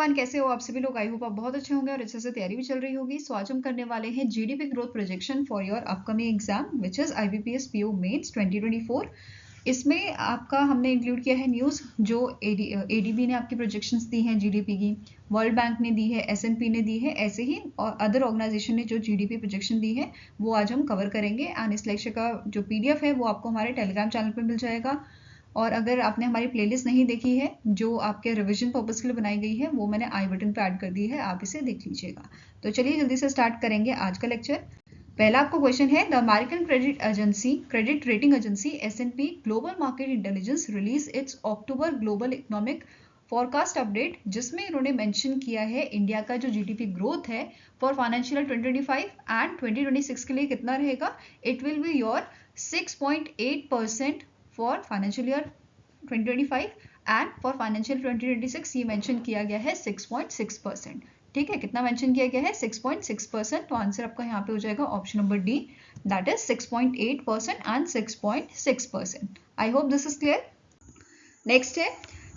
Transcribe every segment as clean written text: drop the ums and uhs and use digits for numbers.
Everyone, कैसे हो आप सभी लोग? आई होप आप बहुत अच्छे होंगे और अच्छे से तैयारी भी चल रही होगी। सो आज हम करने वाले हैं GDP growth projection for your upcoming exam which is IBPS PO mains 2024। इसमें आपका हमने इंक्लूड किया है न्यूज़ जो एडीबी ने आपकी प्रोजेक्शंस दी हैं जीडीपी की, वर्ल्ड बैंक ने दी है, एसएनपी ने दी है, ऐसे ही और अदर ऑर्गेनाइजेशन ने जो जीडीपी प्रोजेक्शन दी है वो आज हम कवर करेंगे। एंड इस लेक्चर का जो पीडीएफ है वो आपको हमारे टेलीग्राम चैनल पर मिल जाएगा। और अगर आपने हमारी प्लेलिस्ट नहीं देखी है जो आपके रिवीजन पर्पस के लिए बनाई गई है वो मैंने आई बटन पे ऐड कर दी है, आप इसे देख लीजिएगा। तो चलिए जल्दी से स्टार्ट करेंगे आज का लेक्चर। पहला आपको क्वेश्चन है, the American credit rating agency S and P global market intelligence release its October global economic forecast update, जिसमें इन्होंने मेंशन किया है इंडिया का जो जीडीपी ग्रोथ है फॉर फाइनेंशियल 2025 एंड 2026 के लिए कितना रहेगा। It will be your 6.8% for financial year 2025 and for financial 2026 ये मेंशन किया गया है 6.6%। ठीक है, कितना मेंशन किया गया है? 6.6%। तो आंसर आपका यहाँ पे हो जाएगा option number D, that is 6.8% and 6.6%। I hope this is clear. Next है,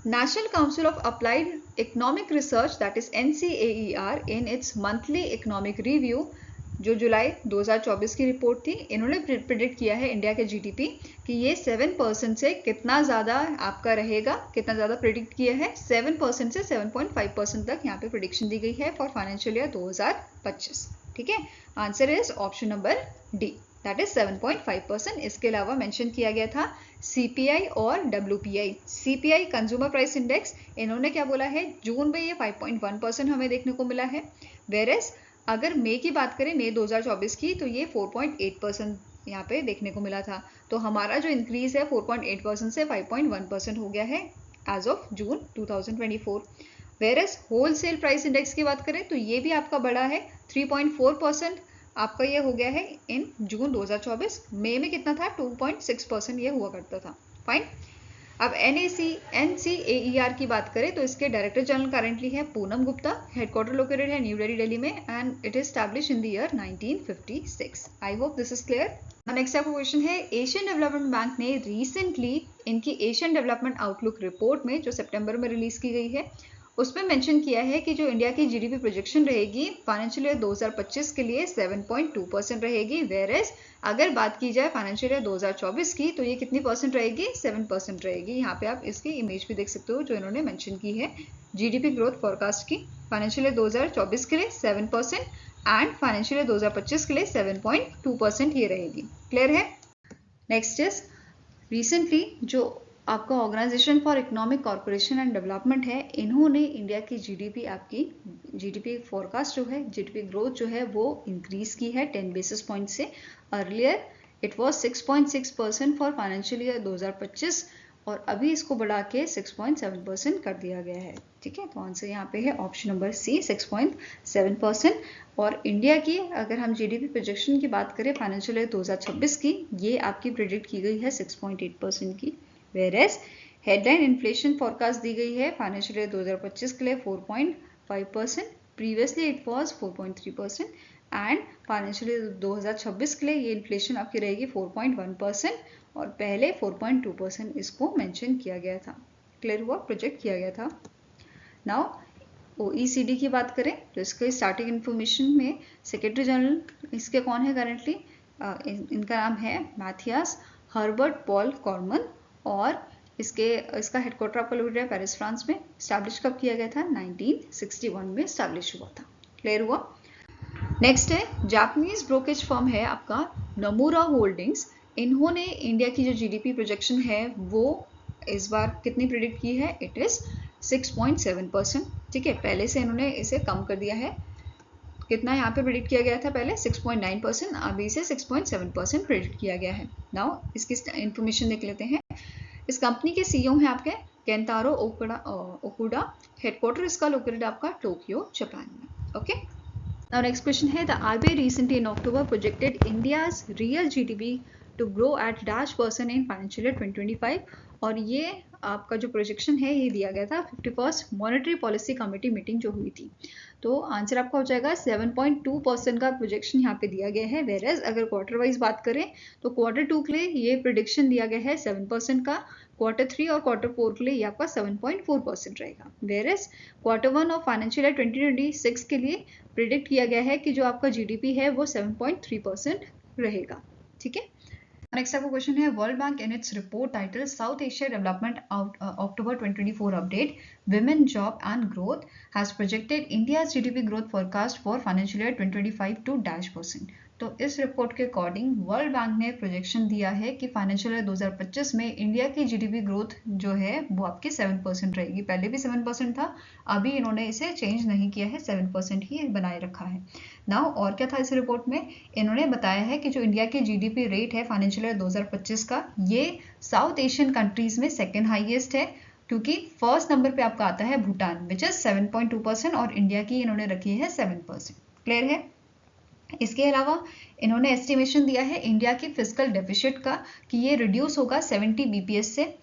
national council of applied economic research that is NCAER in its monthly economic review जो जुलाई 2024 की रिपोर्ट थी, इन्होंने प्रिडिक्ट किया है इंडिया के जीडीपी कि ये 7% से कितना ज़्यादा आपका रहेगा। कितना ज़्यादा प्रिडिक्ट किया है? 7% से 7.5% तक यहाँ पे प्रिडिक्शन दी गई है फॉर फाइनेंशियल ईयर 2025। ठीक है, answer is option number D, that is 7.5%। इसके अलावा मेंशन किया गया था CPI और WPI। CPI consumer price index, इन्होंने क्या बोला है? जून में ये 5.1% हमें देखने को मिला है, वेरेस अगर मई की बात करें, मई 2024 की, तो ये 4.8% यहाँ पे देखने को मिला था। तो हमारा जो इंक्रीज है 4.8% से 5.1% हो गया है as of June 2024। Versus wholesale price index की बात करें तो ये भी आपका बढ़ा है, 3.4% आपका ये हो गया है इन जून 2024। मई में कितना था? 2.6% ये हुआ करता था। फाइन। अब NCAER की बात करें तो इसके डायरेक्टर जनरल करेंटली है पूनम गुप्ता, हेडक्वार्टर लोकेटेड है न्यू दिल्ली, दिल्ली में, and it is establish in the year 1956। I hope this is clear. Next आपका क्वेश्चन है, एशियन डेवलपमेंट बैंक ने रिसेंटली इनकी एशियन डेवलपमेंट आउटलुक रिपोर्ट में जो सितंबर में रिलीज की गई है उसमें मेंशन किया है कि जो इंडिया की जीडीपी प्रोजेक्शन रहेगी फाइनेंशियल ईयर 2025 के लिए 7.2% रहेगी, वेरेस अगर बात की जाए फाइनेंशियल ईयर 2024 की तो ये कितनी परसेंट रहेगी? 7% रहेगी। यहाँ पे आप इसकी इमेज भी देख सकते हो जो इन्होंने मेंशन की है जीडीपी ग्रोथ फोरकास्ट की। फाइनेंशियल ईयर 2024 के लिए 7% एंड फाइनेंशियल ईयर 2025 के लिए 7.2% ये रहेगी। क्लियर है। नेक्स्ट इज, रिसेंटली जो आपका organization for economic cooperation and development है, इन्होंने इंडिया की जीडीपी आपकी जीडीपी फोरकास्ट जो है, जीडीपी ग्रोथ जो है वो इंक्रीज की है 10 बेसिस पॉइंट से। Earlier it was 6.6% for financial year 2025 और अभी इसको बढ़ा के 6.7% कर दिया गया है। ठीक है, तो आंसर यहाँ पे है ऑप्शन नंबर सी, 6.7%। और इंडिया की अगर हम जीडीपी प्रोजेक्शन की बात करें फाइनेंशियल ईयर 2026 की, ये आपकी प्रिडिक्ट की गई है 6.8% की, वेरेस हेडलाइन इन्फ्लेशन फॉरकास्ट दी गई है फाइनेंशियल ईयर 2025 के लिए 4.5%, previously it was 4.3%, and financial year 2026 के लिए ये इन्फ्लेशन आपकी रहेगी 4.1% और पहले 4.2% इसको मेंशन किया गया था। क्लियर हुआ, प्रोजेक्ट किया गया था। नाउ OECD की बात करें तो इसके स्टार्टिंग इन्फॉर्मेशन में सेक्रेटरी जनरल इसके कौन है करेंटली? इनका नाम है मैथियास हर्बर्ट पॉल कॉर्मन और इसका हेडक्वार्टर आपका लोकेटेड है पेरिस, फ्रांस में। स्टैब्लिश कब किया गया था? 1961 में स्टैब्लिश हुआ था। क्लियर हुआ। नेक्स्ट है, जापानीज ब्रोकेज फर्म है आपका नमूरा होल्डिंग्स, इन्होंने इंडिया की जो जीडीपी प्रोजेक्शन है वो इस बार कितनी प्रिडिक्ट की है? It is 6.7%। ठीक है, पहले से इन्होंने इसे कम कर दिया है। कितना यहाँ पे प्रिडिक्ट किया गया था? पहले 6.9%, अभी इसे 6.7% प्रिडिक्ट किया गया है। नाउ इसकी इंफॉर्मेशन देख लेते हैं। इस कंपनी के सीईओ हैं आपके केंतारो ओकुडा, हेडक्वार्टर इसका लोकेटेड आपका टोक्यो, जापान में। ओके, नाउ नेक्स्ट क्वेश्चन है, the RBI recently in October projected India's real GDP to grow at -% in financial year 2025 और ये आपका जो प्रोजेक्शन है ये दिया गया था 51st monetary policy committee meeting जो हुई थी। तो आंसर आपका हो जाएगा 7.2% का प्रोजेक्शन यहाँ पे दिया गया है। वेरेज अगर क्वार्टर वाइज बात करें तो क्वार्टर 2 के लिए ये प्रोडिक्शन दिया गया है 7% का, क्वार्टर 3 और क्वार्टर 4 के लिए ये आपका 7.4% रहेगा। वेरेज क्वार्टर 1 और फाइनेंशियल ईयर 2026 के लिए प्रिडिक्ट किया गया है कि जो आपका जीडीपी है वो 7.3% रहेगा। ठीक है, नेक्स्ट आपका क्वेश्चन है world bank in its report title south Asia development October 2024 update women job and growth has projected India's GDP growth forecast for financial year 2025 to -%। तो इस रिपोर्ट के अकॉर्डिंग वर्ल्ड बैंक ने projection दिया है कि financial year 2025 में India की GDP growth जो है वो आपकी 7% रहेगी। पहले भी 7% था, अभी इन्होंने इसे चेंज नहीं किया है, 7% ही बनाए रखा है। नाउ और क्या था इस रिपोर्ट में, इन्होंने बताया है कि जो इंडिया के जीडीपी रेट है फाइनेंशियल ईयर 2025 का, ये साउथ एशियन कंट्रीज में सेकेंड हाईएस्ट है, क्योंकि फर्स्ट नंबर पे आपका आता है भूटान विच इज 7.2% और इंडिया की इन्होंने रखी है 7%। क्लियर है। इसके अलावा इन्होंने एस्टिमेशन दिया है इंडिया की फिस्कल डेफिसिट का कि ये रिड्यूस होगा 70 बीपीएस से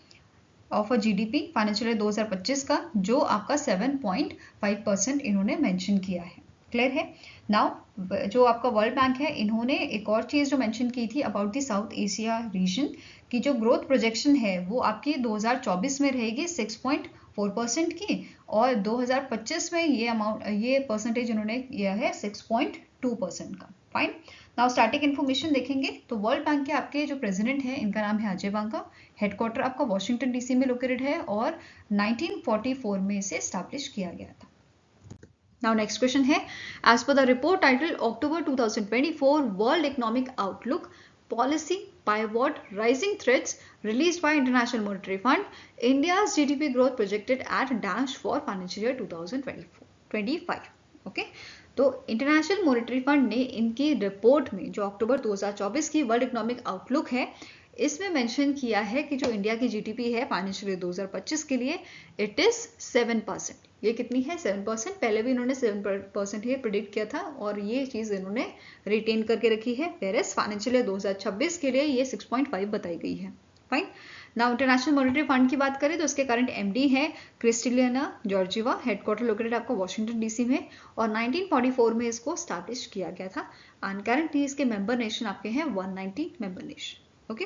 of a GDP financial year 2025 का, जो आपका 7.5% इन्होंने मेंशन किया है। क्लियर है। नाउ जो आपका वर्ल्ड बैंक है, इन्होंने एक और चीज जो मेंशन की थी about the south Asia region की जो ग्रोथ प्रोजेक्शन है वो आपकी 2024 में रहेगी 6.4% की, और 2025 में ये परसेंटेज इन्होंने किया है 6.2% का। फाइन। नाउ स्टैटिक इन्फॉर्मेशन देखेंगे तो वर्ल्ड बैंक के आपके जो प्रेसिडेंट हैं इनका नाम है अजय बांगा, हेडक्वार्टर आपका वॉशिंगटन डीसी में लोकेटेड है और 1944 में इसे एस्टैब्लिश किया गया था। Now next question है, as per the report titled October 2024 World Economic Outlook Policy Pivot Rising Threats released by International Monetary Fund, India's GDP growth projected at dash for financial year 2025. Okay, तो international monetary fund ने इनकी report में जो अक्टूबर 2024 की world economic outlook है इसमें mention किया है कि जो इंडिया की जीडीपी है फाइनेंशियल ईयर 2025 के लिए इट इज 7%। ये कितनी है 7%। पहले भी इन्होंने 7% ही प्रिडिक्ट किया था और ये चीज इन्होंने रिटेन करके रखी है। वेयरएज फाइनेंशियल ईयर 2026 के लिए ये 6.5 बताई गई है। Fine. Now international monetary fund की बात करें तो इसके करंट एमडी है क्रिस्टलियाना जॉर्जिवा, हेडक्वार्टर लोकेटेड आपका वॉशिंगटन डीसी में, और 1944 में इसको स्टैब्लिश किया गया था। एंड करंटली इसके मेंबर नेशन आपके हैं 190 मेंबर नेशन। ओके,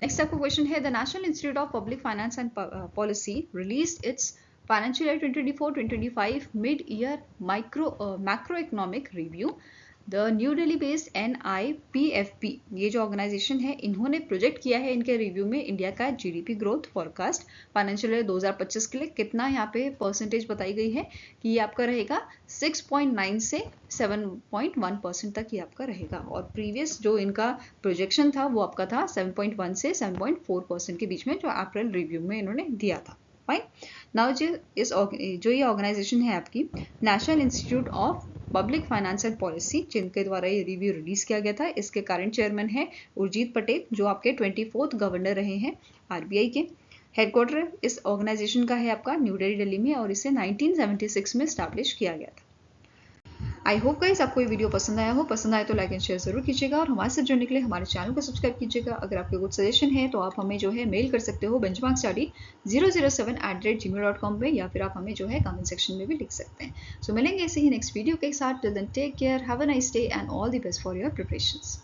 नेक्स्ट आपका क्वेश्चन है, the national institute of public finance and policy released it's Financial year 2024-2025 mid-year macroeconomic review. The New Delhi based NIPFP ये जो ऑर्गेनाइजेशन है इन्होंने प्रोजेक्ट किया है इनके रिव्यू में इंडिया का GDP growth forecast financial year 2025 के लिए कितना यहाँ पे परसेंटेज बताई गई है कि ये आपका रहेगा 6.9 से 7.1% तक ये आपका रहेगा, और प्रीवियस जो इनका प्रोजेक्शन था वो आपका था 7.1 से 7.4% के बीच में जो अप्रैल रिव्यू में इन्होंने दिया था। फाइन। नाउ जो ये ऑर्गेनाइजेशन है आपकी national institute of public finance and policy, जिनके द्वारा ये रिव्यू रिलीज किया गया था, इसके करंट चेयरमैन है उर्जित पटेल जो आपके 24th गवर्नर रहे हैं आरबीआई के। हेडक्वार्टर इस ऑर्गेनाइजेशन का है आपका न्यू दिल्ली में और इसे 1976 में स्टैब्लिश किया गया था। आई होप गाइस आपको ये वीडियो पसंद आया हो। पसंद आए तो लाइक एंड शेयर जरूर कीजिएगा और हमारे साथ जुड़ने के लिए हमारे चैनल को सब्सक्राइब कीजिएगा। अगर आपके कुछ सजेशन है तो आप हमें जो है मेल कर सकते हो benchmarkstudy007@gmail.com पे, या फिर आप हमें जो है कमेंट सेक्शन में भी लिख सकते हैं। सो मिलेंगे ऐसे ही नेक्स्ट वीडियो के साथ। Till then take care, have a nice day and all the best for your preparations.